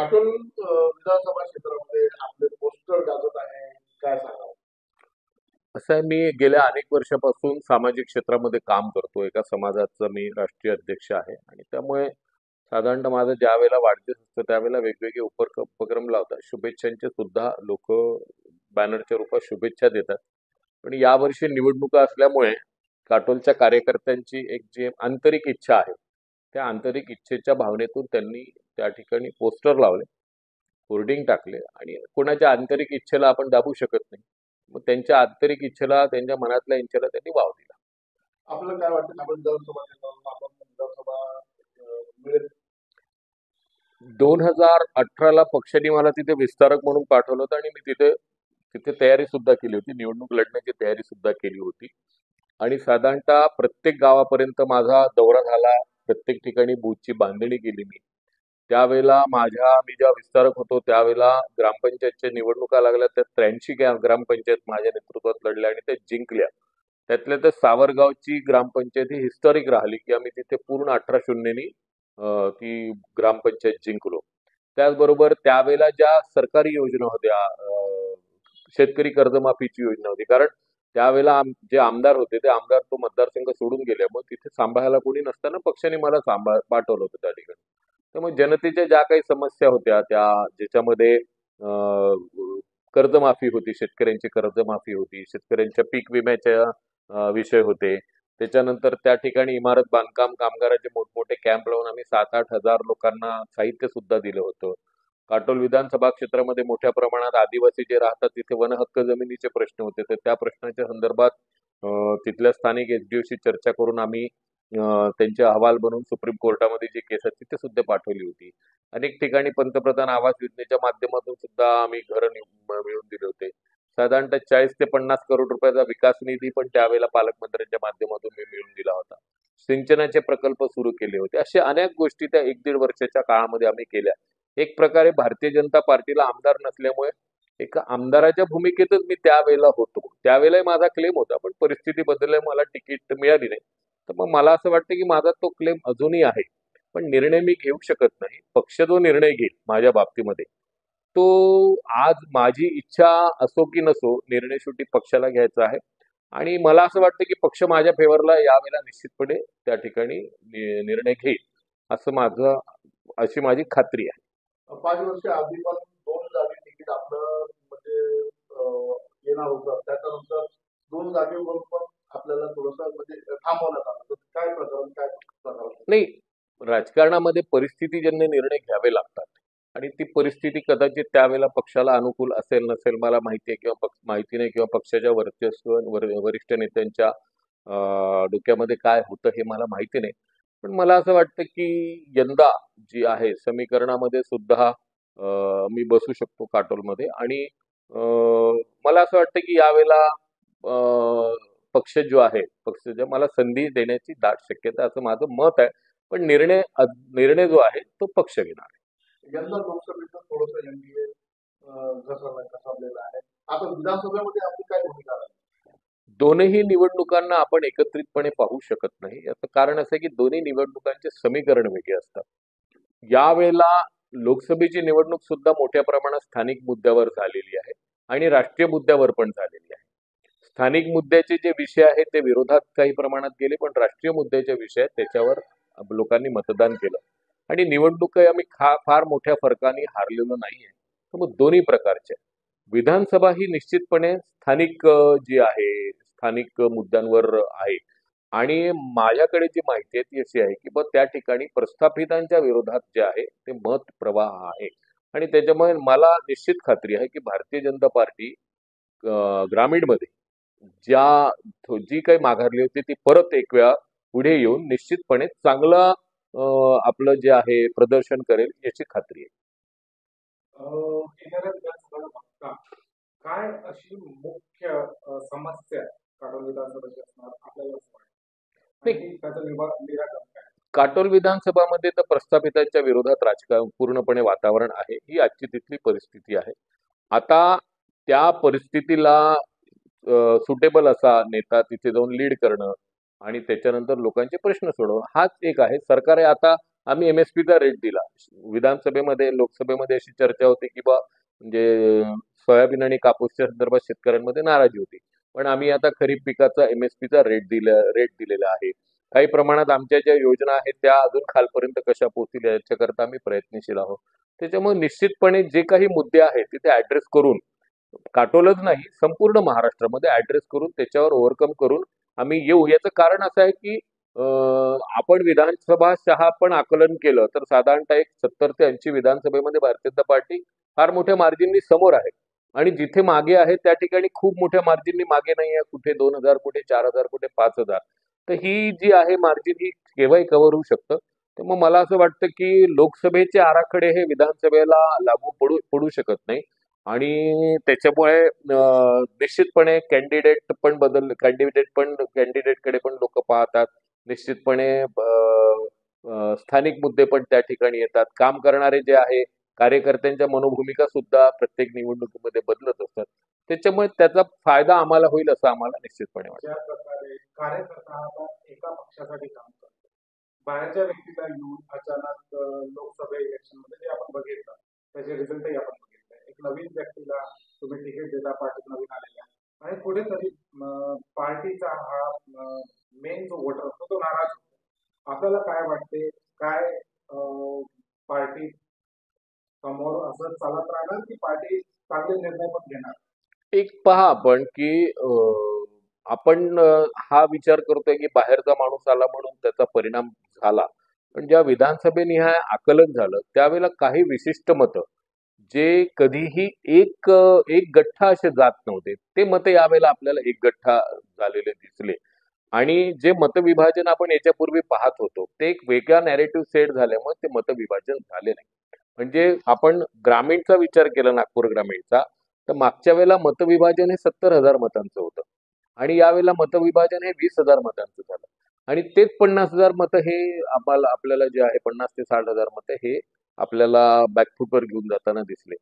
काटोल विधानसभा क्षेत्रामध्ये आपले पोस्टर गाजत आहे, काय सांगावं? असं आहे, मी गेल्या अनेक वर्षापासून सामाजिक क्षेत्रामध्ये काम करतो. एका समाजाचा मी राष्ट्रीय अध्यक्ष आहे आणि त्यामुळे साधारणतः माझं ज्यावेळेला वाढदिवस असतं त्यावेळेला वेगवेगळे उपक्रम लावतात. शुभेच्छांचे सुद्धा लोक बॅनरच्या रूपात शुभेच्छा देतात. पण यावर्षी निवडणुका असल्यामुळे काटोलच्या कार्यकर्त्यांची एक जी आंतरिक इच्छा आहे, त्या आंतरिक इच्छेच्या भावनेतून त्यांनी त्या ठिकाणी पोस्टर लावले, होर्डिंग टाकले आणि कोणाच्या आंतरिक इच्छेला आपण दाबू शकत नाही. मग त्यांच्या आंतरिक इच्छेला, त्यांच्या मनातल्या इच्छेला त्यांनी वाव दिला. आपलं काय वाटतं, आपण विधानसभा क्षेत्रात आपण विधानसभा मिळेल? 2018ला पक्षाने मला तिथे विस्तारक म्हणून पाठवलं होतं आणि मी तिथे तिथे तयारी सुद्धा केली होती. निवडणूक लढण्याची तयारी सुद्धा केली होती. आणि साधारणतः प्रत्येक गावापर्यंत माझा दौरा झाला. प्रत्येक ठिकाणी बूथची बांधणी केली मी. त्यावेळेला मी जेव्हा विस्तारक होतो त्यावेळेला ग्रामपंचायतच्या निवडणुका लागल्या, त्या 83 ग्रामपंचायत माझ्या नेतृत्वात लढल्या आणि त्या जिंकल्या. त्यातल्या तर सावरगावची ग्रामपंचायत ही हिस्टॉरिक राहिली की आम्ही तिथे पूर्ण 18-0नी ती ग्रामपंचायत जिंकलो. त्याचबरोबर त्यावेळेला ज्या सरकारी योजना होत्या, शेतकरी कर्जमाफीची योजना होती, कारण त्यावेळेला जे आमदार होते ते आमदार तो मतदारसंघ सोडून गेले. मग तिथे सांभाळायला कोणी नसताना पक्षाने मला पाठवलं होतं त्या ठिकाणी. त्यामुळे जनतेच्या ज्या काही समस्या होत्या त्या ज्याच्यामध्ये कर्जमाफी होती, शेतकऱ्यांची कर्जमाफी होती, शेतकऱ्यांच्या पीक विम्याच्या विषय होते. त्याच्यानंतर त्या ठिकाणी इमारत बांधकाम कामगारांचे मोठमोठे कॅम्प लावून आम्ही 7-8 हजार लोकांना साहित्य सुद्धा दिलं होतं. काटोल विधानसभा क्षेत्रामध्ये मोठ्या प्रमाणात आदिवासी जे राहतात तिथे वन हक्क जमिनीचे प्रश्न होते, तर त्या प्रश्नाच्या संदर्भात तिथल्या स्थानिक एसडीओशी चर्चा करून आम्ही त्यांचे अहवाल बनवून सुप्रीम कोर्टामध्ये जी केस आहे तिथे सुद्धा पाठवली होती. अनेक ठिकाणी पंतप्रधान आवास योजनेच्या माध्यमातून सुद्धा आम्ही घरं मिळवून दिले होते. साधारणतः 40 ते 50 करोड रुपयाचा विकास निधी पण त्यावेळेला पालकमंत्र्यांच्या माध्यमातून मी मिळवून दिला होता. सिंचनाचे प्रकल्प सुरू केले होते. अशा अनेक गोष्टी त्या 1-1.5 वर्षाच्या काळामध्ये आम्ही केल्या. एक प्रकारे भारतीय जनता पार्टीला आमदार नसल्यामुळे एका आमदाराच्या भूमिकेतच मी त्यावेळेला होतो. त्यावेळेला माझा क्लेम होता, पण परिस्थिती बदलल्यामुळे मला तिकीट मिळाली नाही. तर मग मला असं वाटतं की माझा तो क्लेम अजूनही आहे. पण निर्णय मी घेऊ शकत नाही. पक्ष जो निर्णय घेईल माझ्या बाबतीमध्ये, तो आज माझी इच्छा असो की नसो, निर्णय शेवटी पक्षाला घ्यायचा आहे. आणि मला असं वाटतं की पक्ष माझ्या फेवरला यावेळेला निश्चितपणे त्या ठिकाणी निर्णय घेईल, अशी माझी खात्री आहे. 5 वर्ष आधी पण 2 जागी तिकीट आपलं म्हणजे येणार होतं. त्याच्यानंतर 2 जागेवरून पण आपल्याला थोडंसं म्हणजे थांबवण्यात आलं. तर काय प्रकरण, काय प्रकार? नाही, राजकारणामध्ये परिस्थितीजन्य निर्णय घ्यावे लागतात आणि ती परिस्थिती कदाचित त्यावेळेला पक्षाला अनुकूल असेल नसेल मला माहिती आहे किंवा माहिती नाही, किंवा पक्षाच्या वरिष्ठ नेत्यांच्या डोक्यामध्ये काय होतं हे मला माहिती नाही. पण मला असं वाटतं की यंदा जी आहे समीकरणामध्ये सुद्धा मी बसू शकतो काटोलमध्ये. आणि मला असं वाटतं की यावेळेला पक्ष जो आहे, पक्ष जो मला संधी देण्याची दाट शक्यता असं माझं मत आहे. पण निर्णय जो आहे तो पक्ष घेणार आहे. यंदा लोकसभेचं थोडंसं एनडीए घसरलेलं आहे. आता विधानसभेमध्ये आपली काय भूमिका आहे? दोनही निवडणुकांना आपण एकत्रितपणे पाहू शकत नाही. याचं कारण असं आहे की दोन्ही निवडणुकांचे समीकरण वेगळे असतात. यावेळेला लोकसभेची निवडणूक सुद्धा मोठ्या प्रमाणात स्थानिक मुद्द्यावर झालेली आहे आणि राष्ट्रीय मुद्द्यावर पण झालेली आहे. स्थानिक मुद्द्याचे जे विषय आहेत ते विरोधात काही प्रमाणात गेले, पण राष्ट्रीय मुद्द्याचे विषय आहेत त्याच्यावर लोकांनी मतदान केलं आणि निवडणूक आम्ही फार मोठ्या फरकाने हारलेलो नाहीये. तर मग दोन्ही प्रकारचे विधानसभा ही निश्चितपणे स्थानिक जी आहे, स्थानिक मुद्द्यांवर आहे. आणि माझ्याकडे जी माहिती आहे ती अशी आहे की बघ त्या ठिकाणी प्रस्थापितांच्या विरोधात जे आहे ते मत प्रवाह आहे. आणि त्याच्यामुळे मला निश्चित खात्री आहे की भारतीय जनता पार्टी ग्रामीणमध्ये जी काही माघारली होती ती परत एक वेळा पुढे येऊन निश्चितपणे चांगलं आपलं जे आहे प्रदर्शन करेल याची खात्री आहे. येणाऱ्या विधानसभेला बघता काय अशी मुख्य समस्या काटोल विधानसभेची असणार आपल्याला असं वाटतं? आणि त्याचं निराकरण काय? काटोल विधानसभामध्ये तर प्रस्थापितांच्या विरोधात राजकारण पूर्णपणे वातावरण आहे. ही आजची तिथली परिस्थिती आहे. आता त्या परिस्थितीला सुटेबल असा नेता तिथे जाऊन लीड करणं आणि त्याच्यानंतर लोकांचे प्रश्न सोडवणं हाच एक आहे. सरकार आता आम्ही एमएसपीचा रेट दिला. विधानसभेमध्ये लोकसभेमध्ये अशी चर्चा होती की बा म्हणजे सोयाबीन आणि कापूसच्या संदर्भात शेतकऱ्यांमध्ये नाराजी होती. पण आम्ही आता खरीप पिकाचा एमएसपीचा रेट दिलेला आहे. काही प्रमाणात आमच्या ज्या योजना आहेत त्या अजून खालपर्यंत कशा पोहोचतील याच्याकरता आम्ही प्रयत्नशील आहोत. त्याच्यामुळे निश्चितपणे जे काही मुद्दे आहेत तिथे ऍड्रेस करून काटोलच नाही संपूर्ण महाराष्ट्रामध्ये ऍड्रेस करून त्याच्यावर ओव्हरकम करून आम्ही येऊ. याचं कारण असं आहे की आपण विधानसभा पण आकलन केलं तर साधारणतः एक 70 ते 80 विधानसभेमध्ये भारतीय जनता पार्टी फार मोठ्या मार्जिननी समोर आहे आणि जिथे मागे आहे त्या ठिकाणी खूप मोठ्या मार्जिननी मागे नाही आहे. कुठे 2,000 कुठे 4,000 कुठे 5,000. तर ही जी आहे मार्जिन ही केव्हाही कव्हर होऊ शकतं. तर मग मला असं वाटतं की लोकसभेचे आराखडे हे विधानसभेला लागू पडू शकत नाही आणि त्याच्यामुळे निश्चितपणे कॅन्डिडेटकडे पण लोक पाहतात. निश्चितपणे स्थानिक मुद्दे पण त्या ठिकाणी येतात. काम करणारे जे आहे कार्यकर्त्यांच्या मनोभूमिका सुद्धा प्रत्येक निवडणुकीमध्ये बदलत असतात. त्याच्यामुळे त्याचा फायदा आम्हाला होईल असं आम्हाला निश्चितपणे वाटतं. ज्या प्रकारे कार्यकर्ता आता एका पक्षासाठी काम करतो, बाहेरच्या व्यक्तीला येऊन अचानक लोकसभा इलेक्शन मध्ये जे आपण बघितलं त्याचे रिझल्टही आपण बघितले. एक नवीन व्यक्तीला तुम्ही तिकीट देता, पार्टीत नवीन आलेला आणि कुठेतरी पार्टीचा हा मेन जो वोटर असतो तो नाराज होतो. आपल्याला काय वाटते, काय पार्टी समोर असं चालत राहणार की पार्टी चांगले निर्णय पण घेणार? एक पहा आपण की आपण हा विचार करतोय की बाहेरचा माणूस आला म्हणून त्याचा परिणाम झाला. पण जेव्हा विधानसभेनिहाय आकलन झालं त्यावेळेला काही विशिष्ट मतं जे कधीही एक गठ्ठा असे जात नव्हते ते मतं यावेळेला आपल्याला एक गठ्ठा झालेले दिसले. आणि जे मतविभाजन आपण याच्यापूर्वी पाहत होतो ते एक वेगळा नॅरेटिव्ह सेट झाल्यामुळे ते मतविभाजन झाले नाही. म्हणजे आपण ग्रामीणचा विचार केला नागपूर ग्रामीणचा तर मागच्या वेळेला मतविभाजन हे 70,000 मतांचं होतं आणि यावेळेला मतविभाजन हे 20,000 मतांचं झालं आणि तेच 50,000 मतं हे आपल्याला जे आहे 50 ते 60,000 मतं हे आपल्याला बॅकफुटवर घेऊन जाताना दिसले.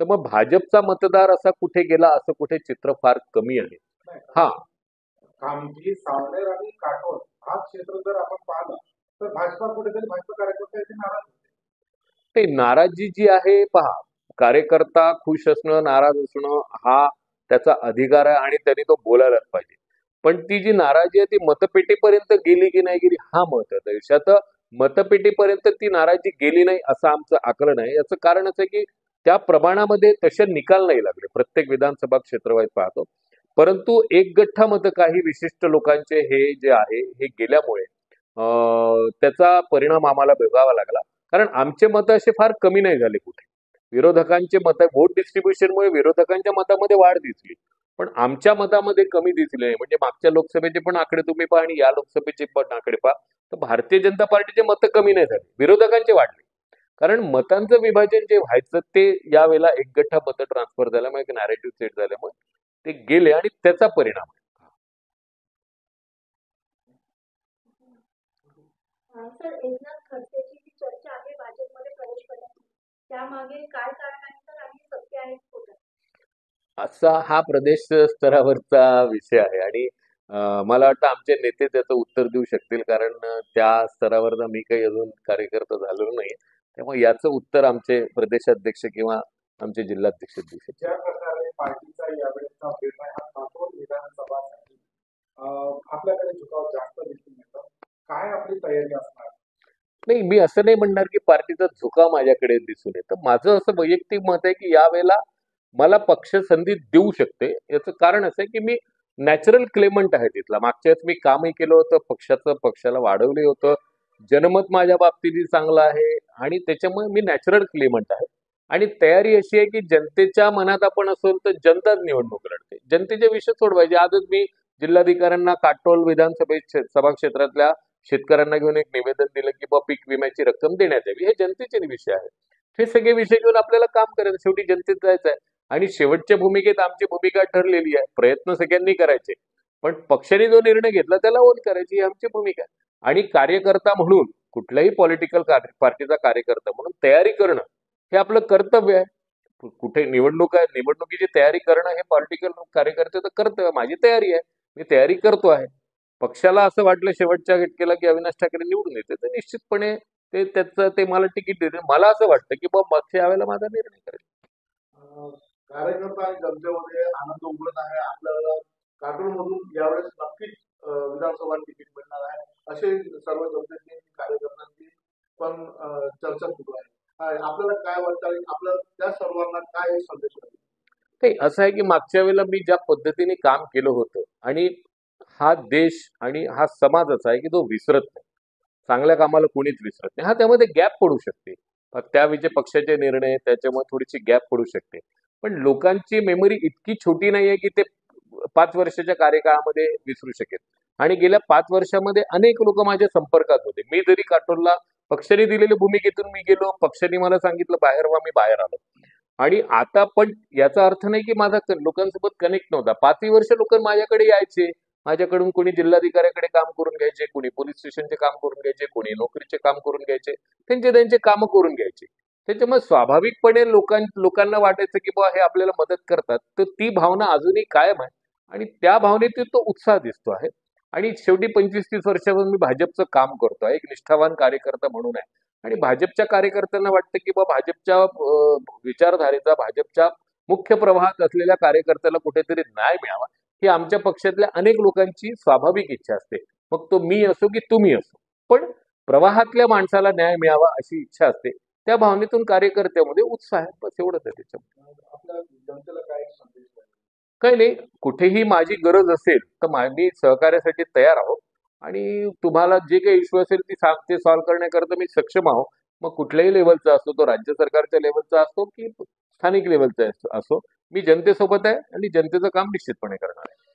तर मग भाजपचा मतदार असा कुठे गेला असं कुठे चित्र फार कमी आहे. हा कामठी, सावनेर आणि काटोल हा क्षेत्र जर आपण पाहिलं तर भाजपा कुठेतरी भाजपा कार्यकर्ते नाराज होते. ते नाराजी जी आहे पहा कार्यकर्ता खुश असणं नाराज असणं हा त्याचा अधिकार आहे आणि त्यांनी तो बोलायलाच पाहिजे. पण ती जी नाराजी आहे ती मतपेटीपर्यंत गेली की नाही गेली हा महत्वाचा विषय. आता मतपेटीपर्यंत ती नाराजी गेली नाही असं आमचं आकलन आहे. याचं कारण असं आहे की त्या प्रमाणामध्ये तसे निकाल नाही लागले. प्रत्येक विधानसभा क्षेत्रवाईज पाहतो. परंतु एक गठ्ठा मतं काही विशिष्ट लोकांचे हे जे आहे हे गेल्यामुळे त्याचा परिणाम आम्हाला भोगावा लागला. कारण आमचे मतं असे फार कमी नाही झाले कुठे. विरोधकांचे मत व्होट डिस्ट्रीब्युशनमुळे विरोधकांच्या मतामध्ये वाढ दिसली पण आमच्या मतामध्ये कमी दिसले नाही. म्हणजे मागच्या लोकसभेचे पण आकडे तुम्ही पहा आणि या लोकसभेचे पण आकडे पहा तर भारतीय जनता पार्टीचे मतं कमी नाही झाले विरोधकांचे वाढले. कारण मतांचं विभाजन जे व्हायचं ते यावेळेला एक गठ्ठा मतं ट्रान्सफर झाल्यामुळे एक नॅरेटिव्ह सेट झाल्यामुळे ते गेले आणि त्याचा परिणाम आहे. सर, एकनाथ खडसेची जी चर्चा आहे भाजपमध्ये प्रवेश करण्याची त्यामागे काय कारण आहे सर आणि सत्य आहे खोटं? असा हा प्रदेश स्तरावरचा विषय आहे आणि मला वाटतं आमचे नेते त्याचं उत्तर देऊ शकतील कारण त्या स्तरावरचा मी काही अजून कार्यकर्ता झालेलो नाही. त्यामुळे याचं उत्तर आमचे प्रदेशाध्यक्ष किंवा आमचे जिल्हाध्यक्ष देऊ शकतील. ज्या प्रकारे पार्टीचा यावेळेचा निर्णय हा काटोल विधानसभासाठी आपल्याकडे झुकाव जास्त दिसून येतो, काय आपली तयारी असणार? नाही मी असं नाही म्हणणार की पार्टीचा झुकाव माझ्याकडे दिसून येतं. माझं असं वैयक्तिक मत आहे की यावेळेला मला पक्ष संधी देऊ शकते. याचं कारण असं आहे की मी नॅचरल क्लेमंट आहे तिथला. मागच्या वेळेस मी कामही केलं होतं पक्षाला वाढवले होतं. जनमत माझ्या बाबतीतही चांगलं आहे आणि त्याच्यामुळे मी नॅचरल क्लेमंट आहे आणि तयारी अशी आहे की जनतेच्या मनात आपण असेल तर जनताच निवडणूक लढते. जनतेचे विषय सोडवायचे. आजच मी जिल्हाधिकाऱ्यांना काटोल सभा क्षेत्रातल्या शेतकऱ्यांना घेऊन एक निवेदन दिलं की बा पीक विम्याची रक्कम देण्यात यावी. हे जनतेचे विषय आहेत. हे सगळे विषय घेऊन आपल्याला काम करायचं. शेवटी जनतेत जायचं आहे आणि शेवटच्या भूमिकेत आमची भूमिका ठरलेली आहे. प्रयत्न सगळ्यांनी करायचे पण पक्षाने जो निर्णय घेतला त्याला ओन करायची ही आमची भूमिका आहे. आणि कार्यकर्ता म्हणून कुठल्याही पॉलिटिकल पार्टीचा कार्यकर्ता म्हणून तयारी करणं हे आपलं कर्तव्य आहे. कुठे निवडणुकीची तयारी करणं हे पॉलिटिकल कार्यकर्त्याचं कर्तव्य. माझी तयारी आहे. मी तयारी करतो आहे. पक्षाला असं वाटलं शेवटच्या घटकेला की अविनाश ठाकरे निवडून येते तर निश्चितपणे त्याचं ते मला तिकीट देते. मला असं वाटतं की बाबा मागच्या यावेळेला माझा निर्णय करेल. अं, कार्यकर्ता आणि जनतेमध्ये आनंद उमटत आहे. आपल्याला काटोलमधून यावेळेस नक्कीच विधानसभा तिकीट मिळणार आहे असे सर्व जनतेची कार्यकर्त्यांची पण चर्चा सुरू आहे. आपल्याला काय वाटतं आणि आपल्याला त्या सर्वांना काय संदेश आहे? नाही, असं आहे की मागच्या वेळेला मी ज्या पद्धतीने काम केलं होतं आणि हा देश आणि हा समाज असा आहे की तो विसरत नाही. चांगल्या कामाला कोणीच विसरत नाही. हा त्यामध्ये गॅप पडू शकते. त्यावेळेचे पक्षाचे निर्णय त्याच्यामुळे थोडीशी गॅप पडू शकते. पण लोकांची मेमरी इतकी छोटी नाहीये की ते 5 वर्षाच्या कार्यकाळामध्ये विसरू शकेल. आणि गेल्या 5 वर्षामध्ये अनेक लोक माझ्या संपर्कात होते. मी जरी काटोलला पक्षाने दिलेल्या भूमिकेतून मी गेलो, पक्षाने मला सांगितलं बाहेर व्हा, मी बाहेर आलो. आणि आता पण याचा अर्थ नाही की माझा लोकांसोबत कनेक्ट नव्हता. 5ही वर्ष लोक माझ्याकडे यायचे. माझ्याकडून कोणी जिल्हाधिकाऱ्याकडे काम करून घ्यायचे, कोणी पोलीस स्टेशनचे काम करून घ्यायचे, कोणी नोकरीचे काम करून घ्यायचे, त्यांचे कामं करून घ्यायचे. त्याच्यामुळे स्वाभाविकपणे लोकांना वाटायचं की बुवा हे आपल्याला मदत करतात. तर ती भावना अजूनही कायम आहे आणि त्या भावनेतून तो उत्साह दिसतो आहे. आणि शेवटी 25-30 वर्षापासून मी भाजपचं काम करतो आहे. एक निष्ठावान कार्यकर्ता म्हणून आहे. आणि भाजपच्या कार्यकर्त्यांना वाटतं की बाबा भाजपच्या विचारधारेचा, भाजपच्या मुख्य प्रवाहात असलेल्या कार्यकर्त्याला कुठेतरी न्याय मिळावा, ही आमच्या पक्षातल्या अनेक लोकांची स्वाभाविक इच्छा असते. मग तो मी असो की तुम्ही असो, पण प्रवाहातल्या माणसाला न्याय मिळावा अशी इच्छा असते. त्या भावनेतून कार्यकर्त्यामध्ये उत्साह आहे. बस एवढंच आहे त्याच्यामध्ये. आपल्या जनतेला काय संदेश आहे? काही नाही, कुठेही माझी गरज असेल तर मी सहकार्यासाठी तयार आहोत. आणि तुम्हाला जे काही इश्यू असेल ते सॉल्व्ह करण्याकरता मी सक्षम आहो. मग कुठल्याही लेवलचा असतो, तो राज्य सरकारच्या लेवलचा असतो की स्थानिक लेवलचा असो, मी जनतेसोबत आहे आणि जनतेचं काम निश्चितपणे करणार आहे.